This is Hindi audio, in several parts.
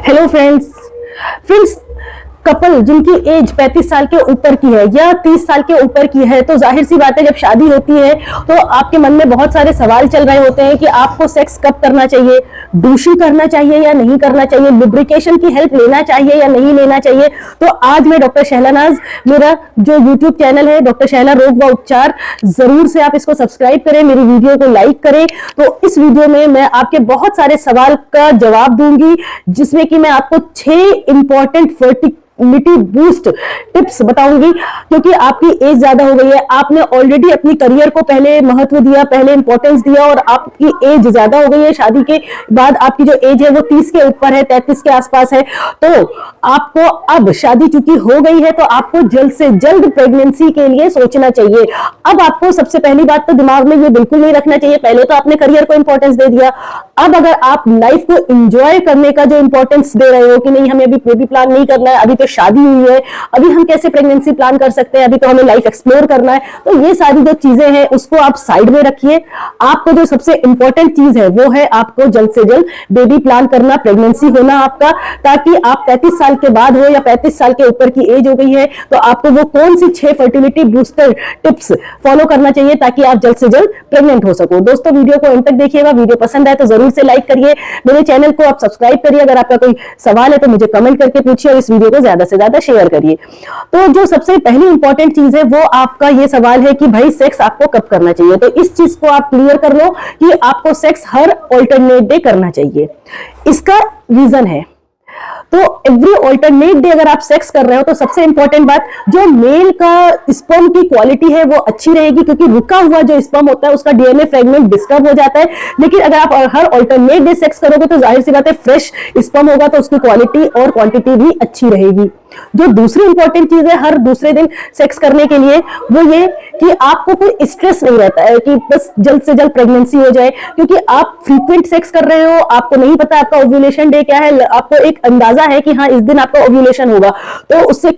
हेलो फ्रेंड्स, कपल जिनकी एज 35 साल के ऊपर की है या 30 साल के ऊपर की है, तो जाहिर सी बात है जब शादी होती है तो आपके मन में बहुत सारे सवाल चल रहे होते हैं कि आपको सेक्स कब करना चाहिए, डूशी करना चाहिए या नहीं करना चाहिए, लुब्रिकेशन की हेल्प लेना चाहिए या नहीं लेना चाहिए। तो आज मैं डॉक्टर शहला नाज, मेरा जो यूट्यूब चैनल है डॉक्टर शहला रोग व उपचार, जरूर से आप इसको सब्सक्राइब करें, मेरी वीडियो को लाइक करें। तो इस वीडियो में मैं आपके बहुत सारे सवाल का जवाब दूंगी, जिसमें कि मैं आपको 6 इंपॉर्टेंट फर्टिलिटी बूस्ट टिप्स बताऊंगी। क्योंकि आपकी एज ज्यादा हो गई है, आपने ऑलरेडी अपनी करियर को पहले महत्व दिया, पहले इंपॉर्टेंस दिया, और आपकी एज ज्यादा हो गई है। शादी के बाद आपकी जो एज है वो 30 के ऊपर है, 33 के आसपास है। तो आपको अब शादी चूंकि हो गई है तो आपको जल्द से जल्द प्रेगनेंसी के लिए सोचना चाहिए। अब आपको सबसे पहली बात तो दिमाग में ये बिल्कुल नहीं रखना चाहिए, पहले तो आपने करियर को इंपॉर्टेंस दे दिया, अब अगर आप लाइफ को एंजॉय करने का जो इंपॉर्टेंस दे रहे हो कि नहीं हमें अभी बेबी प्लान नहीं करना है, अभी तो शादी हुई है, अभी हम कैसे प्रेगनेंसी प्लान कर सकते हैं, अभी तो हमें लाइफ एक्सप्लोर करना है, तो ये सारी जो चीजें हैं उसको आप साइड में रखिए। आपको जो सबसे इंपॉर्टेंट चीज है वो है आपको जल्द से जल्द बेबी प्लान करना, प्रेगनेंसी होना आपका, ताकि आप 35 साल के बाद हो या 35 साल के ऊपर की एज हो गई है तो आपको वो कौन सी 6 फर्टिलिटी बूस्टर टिप्स फॉलो करना चाहिए ताकि आप जल्द से जल्द प्रेग्नेंट हो सको। दोस्तों वीडियो को अंत तक देखिएगा, वीडियो पसंद आए तो जरूर से लाइक करिए, मेरे चैनल को आप सब्सक्राइब करिए, अगर आपका कोई सवाल है तो मुझे कमेंट करके पूछिए और इस वीडियो को ज्यादा से ज्यादा शेयर करिए। तो जो सबसे पहली इंपॉर्टेंट चीज है वो आपका ये सवाल है कि भाई सेक्स आपको कब करना चाहिए। तो इस चीज को आप क्लियर कर लो कि आपको सेक्स हर ऑल्टरनेट डे करना चाहिए। इसका रीजन है, तो एवरी ऑल्टरनेट डे अगर आप सेक्स कर रहे हो तो सबसे इंपॉर्टेंट बात, जो मेल का स्पर्म की क्वालिटी है वो अच्छी रहेगी, क्योंकि रुका हुआ जो स्पर्म होता है उसका डीएनए फ्रेगमेंट डिस्टर्ब हो जाता है। लेकिन अगर आप हर ऑल्टरनेट डे सेक्स करोगे तो जाहिर सी बात है फ्रेश स्पर्म होगा तो उसकी क्वालिटी और क्वांटिटी भी अच्छी रहेगी। जो दूसरी इंपॉर्टेंट चीज है हर दूसरे दिन सेक्स करने के लिए, वो ये कि आपको कोई स्ट्रेस नहीं रहता है कि बस जल्द से जल्द प्रेगनेंसी हो जाए, क्योंकि आप फ्रीक्वेंट सेक्स कर रहे हो, आपको नहीं पता आपका ओव्यूलेशन डे क्या है, आपको एक अंदाजा है कि हाँ इस दिन आपका ओव्यूलेशन होगा, तो उससे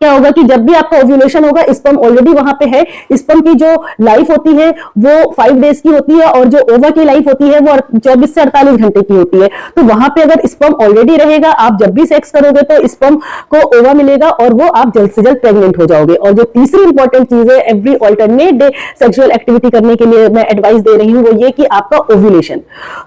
क्या होगा कि जब भी आपका ओव्यूलेशन होगा स्पर्म ऑलरेडी वहां पे है, स्पर्म की जो लाइफ होती है वो 5 डेज की होती है और जो ओवा की लाइफ होती है वो 24 से 48 घंटे की होती है। तो वहां पे अगर स्पर्म ऑलरेडी रहेगा, आप जब भी सेक्स करोगे तो स्पर्म को ओवा मिलेगा और वो आप जल्द से जल्द प्रेग्नेंट हो जाओगे। और जो तीसरी इंपॉर्टेंट चीज है every alternate day sexual activity करने के लिए मैं एडवाइस दे रही हूँ, वो ये कि आपका ओव्यूलेशन।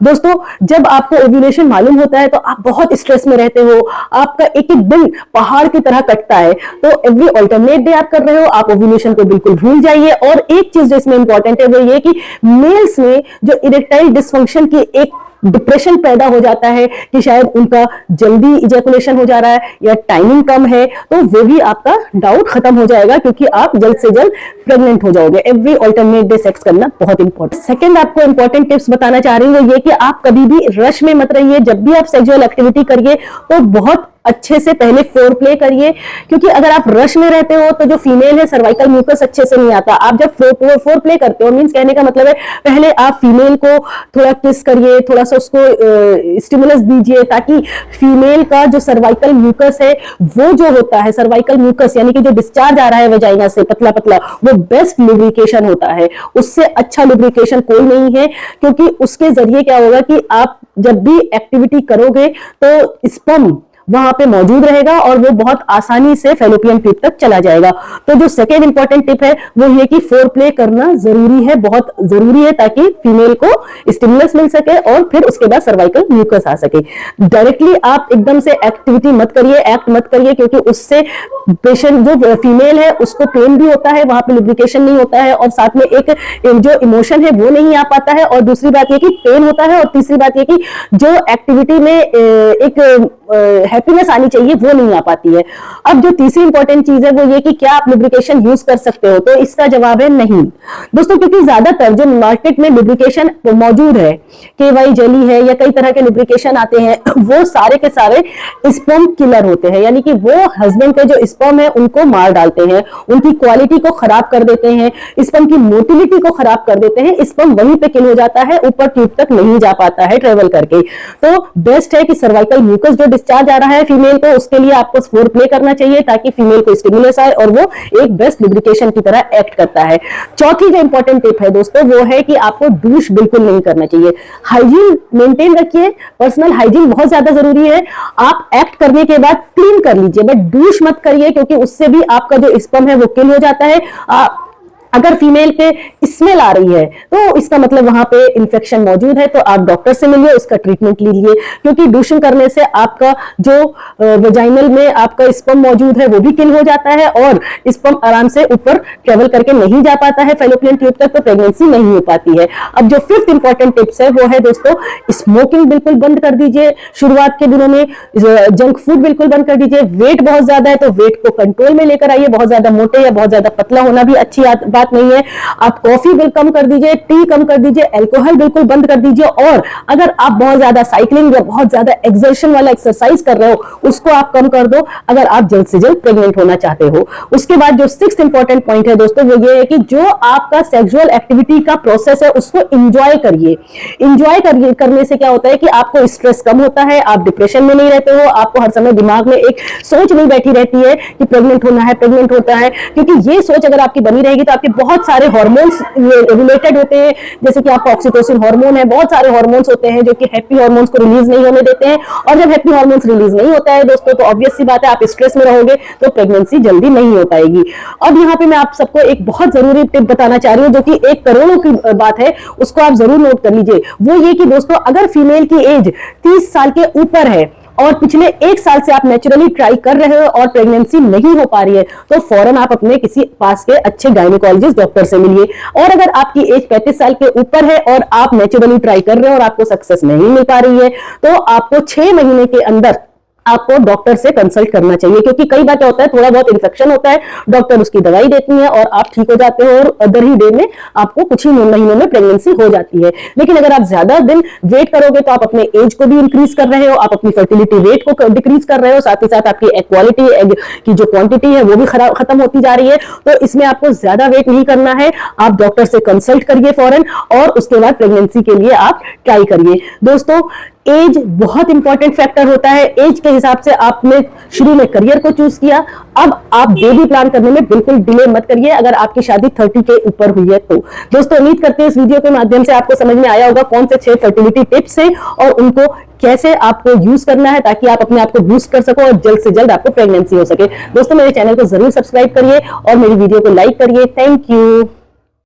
दोस्तों जब आपको ओव्यूलेशन मालूम होता है तो आप बहुत स्ट्रेस में रहते हो, आपका एक एक दिन पहाड़ की तरह कटता है। तो एवरी ऑल्टरनेट डे आप कर रहे हो, आप ओव्यूलेशन को बिल्कुल भूल जाइए। और एक चीज जो इसमें इंपॉर्टेंट है वो ये कि मेल्स में जो इरेक्टाइल डिसफंक्शन की एक डिप्रेशन पैदा हो जाता है कि शायद उनका जल्दी इजैकुलेशन हो जा रहा है या टाइमिंग कम है, तो वो भी आपका डाउट खत्म हो जाएगा, क्योंकि आप जल्द से जल्द प्रेग्नेंट हो जाओगे। एवरी ऑल्टरनेट डे सेक्स करना बहुत इंपॉर्टेंट। सेकंड आपको इंपॉर्टेंट टिप्स बताना चाह रही हूँ ये कि आप कभी भी रश में मत रहिए। जब भी आप सेक्सुअल एक्टिविटी करिए तो बहुत अच्छे से पहले फोर प्ले करिए, क्योंकि अगर आप रश में रहते हो तो जो फीमेल है सर्वाइकल म्यूकस अच्छे से नहीं आता। आप जब फोर प्ले करते हो, मींस कहने का मतलब है पहले आप फीमेल को थोड़ा किस करिए, थोड़ा सा उसको स्टिमुलस दीजिए, ताकि फीमेल का जो सर्वाइकल म्यूकस है वो जो होता है, सर्वाइकल म्यूकस यानी कि जो डिस्चार्ज आ रहा है वजाइना से पतला पतला, वो बेस्ट लुब्रिकेशन होता है। उससे अच्छा लुब्रिकेशन कोई नहीं है, क्योंकि उसके जरिए क्या होगा कि आप जब भी एक्टिविटी करोगे तो स्पर्म वहां पे मौजूद रहेगा और वो बहुत आसानी से फेलोपियन ट्यूब तक चला जाएगा। तो जो सेकेंड इंपॉर्टेंट टिप है वो ये कि फोर प्ले करना जरूरी है, बहुत जरूरी है, ताकि फीमेल को स्टिमुलस मिल सके और फिर उसके बाद सर्वाइकल म्यूकस आ सके। डायरेक्टली आप एकदम से एक्टिविटी मत करिए, एक्ट मत करिए, क्योंकि उससे पेशेंट जो फीमेल है उसको पेन भी होता है, वहां पे लुब्रिकेशन नहीं होता है, और साथ में एक जो इमोशन है वो नहीं आ पाता है, और दूसरी बात ये कि पेन होता है, और तीसरी बात ये कि जो एक्टिविटी में एक हैप्पीनेस आनी चाहिए वो नहीं आ पाती है। अब जो तीसरी इंपॉर्टेंट चीज है वो ये कि क्या आप लुब्रिकेशन यूज कर सकते हो, तो इसका जवाब है नहीं दोस्तों, क्योंकि ज्यादातर जो मार्केट में लुब्रिकेशन मौजूद है, केवाई जेली है या कई तरह के लुब्रिकेशन आते हैं, वो सारे के सारे स्पर्म किलर होते हैं, यानी कि वो हस्बैंड के जो स्पर्म है उनको मार डालते हैं, उनकी क्वालिटी को खराब कर देते हैं, स्पर्म की मोटिलिटी को खराब कर देते हैं, स्पर्म वहीं पे किल हो जाता है, ऊपर ट्यूब तक नहीं जा पाता है ट्रेवल करके। तो बेस्ट है कि सर्वाइकल म्यूकस जो डिस्चार्ज आ रहा है फीमेल को, उसके लिए आपको फोर प्ले करना चाहिए ताकि फीमेल को स्टिमुलस आए और वो एक बेस्ट लुब्रिकेशन की तरह एक्ट करता है। चौथी जो इंपॉर्टेंट टिप है दोस्तों वो है कि आपको douche बिल्कुल नहीं करना चाहिए। हाइजीन मेंटेन रखिए, पर्सनल हाइजीन बहुत ज्यादा जरूरी है। आप एक्ट करने के बाद क्लीन कर लीजिए, बट douche मत करिए क्योंकि उससे भी आपका जो स्पर्म है वो किल हो जाता है। अगर फीमेल पे स्मेल आ रही है तो इसका मतलब वहां पे इन्फेक्शन मौजूद है, तो आप डॉक्टर से मिलिए, उसका ट्रीटमेंट लीजिए, क्योंकि डूशिंग करने से आपका जो वेजाइनल में आपका स्पर्म मौजूद है वो भी किल हो जाता है और स्पर्म आराम से ऊपर ट्रेवल करके नहीं जा पाता है फैलोपियन ट्यूब तक, तो प्रेगनेंसी नहीं हो पाती है। अब जो फिफ्थ इंपॉर्टेंट टिप्स है वो है दोस्तों, स्मोकिंग बिल्कुल बंद कर दीजिए शुरुआत के दिनों में, जंक फूड बिल्कुल बंद कर दीजिए। वेट बहुत ज्यादा है तो वेट को कंट्रोल में लेकर आइए, बहुत ज्यादा मोटे या बहुत ज्यादा पतला होना भी अच्छी बात नहीं है। आप कॉफी बिल्कुल कम कर दीजिए, टी कम कर दीजिए, अल्कोहल बिल्कुल बंद कर दीजिए, और अगर आप बहुत ज्यादा साइकिलिंग या बहुत ज्यादा एक्सर्शन वाला एक्सरसाइज कर रहे हो उसको आप कम कर दो अगर आप जल्द से जल्द प्रेग्नेंट होना चाहते हो। उसके बाद जो सिक्स्थ इंपॉर्टेंट पॉइंट है दोस्तों वो ये है कि जो आपका सेक्सुअल एक्टिविटी का प्रोसेस है उसको एंजॉय करिए। एंजॉय करने से क्या होता है कि आपको स्ट्रेस कम होता है, आप डिप्रेशन में नहीं रहते हो, आपको हर समय दिमाग में एक सोच नहीं बैठी रहती है कि प्रेग्नेंट होना है, प्रेग्नेंट होता है, क्योंकि ये सोच अगर आपकी बनी रहेगी तो आपके बहुत सारे हार्मोन्स रिलेटेड होते हैं, जैसे कि आपका ऑक्सीटोसिन हार्मोन है, बहुत सारे हार्मोन्स होते हैं जो कि हैप्पी हार्मोन्स को रिलीज नहीं होने देते हैं, और जब हैप्पी हार्मोन्स रिलीज नहीं होता है दोस्तों तो ऑब्वियस सी बात है आप स्ट्रेस में रहोगे तो प्रेगनेंसी जल्दी नहीं हो पाएगी। अब यहाँ पे मैं आप सबको एक बहुत जरूरी टिप बताना चाह रही हूँ जो कि 1 करोड़ की बात है, उसको आप जरूर नोट कर लीजिए। वो ये कि दोस्तों अगर फीमेल की एज 30 साल के ऊपर है और पिछले 1 साल से आप नेचुरली ट्राई कर रहे हो और प्रेगनेंसी नहीं हो पा रही है तो फौरन आप अपने किसी पास के अच्छे गायनेकोलॉजिस्ट डॉक्टर से मिलिए। और अगर आपकी एज 35 साल के ऊपर है और आप नेचुरली ट्राई कर रहे हो और आपको सक्सेस नहीं मिल पा रही है तो आपको 6 महीने के अंदर आपको डॉक्टर से कंसल्ट करना चाहिए, क्योंकि कई बार क्या होता है थोड़ा बहुत इन्फेक्शन होता है, डॉक्टर उसकी दवाई देती है और आप ठीक हो जाते हो और अदर ही डे में आपको कुछ ही महीनों में प्रेगनेंसी हो जाती है। लेकिन अगर आप ज्यादा दिन वेट करोगे तो आप अपने एज को भी इंक्रीज कर रहे हो, आप अपनी फर्टिलिटी रेट को डिक्रीज कर रहे हो, साथ ही साथ आपकी एक्वालिटी एग की जो क्वांटिटी है वो भी खत्म होती जा रही है। तो इसमें आपको ज्यादा वेट नहीं करना है, आप डॉक्टर से कंसल्ट करिए फौरन और उसके बाद प्रेगनेंसी के लिए आप ट्राई करिए। दोस्तों एज बहुत इंपॉर्टेंट फैक्टर होता है, एज के हिसाब से आपने शुरू में करियर को चूज किया, अब आप बेबी प्लान करने में बिल्कुल डिले मत करिए अगर आपकी शादी 30 के ऊपर हुई है तो। दोस्तों उम्मीद करते हैं इस वीडियो के माध्यम से आपको समझ में आया होगा कौन से 6 फर्टिलिटी टिप्स हैं और उनको कैसे आपको यूज करना है ताकि आप अपने आप को बूस्ट कर सको और जल्द से जल्द आपको प्रेगनेंसी हो सके। दोस्तों मेरे चैनल को जरूर सब्सक्राइब करिए और मेरी वीडियो को लाइक करिए। Thank you.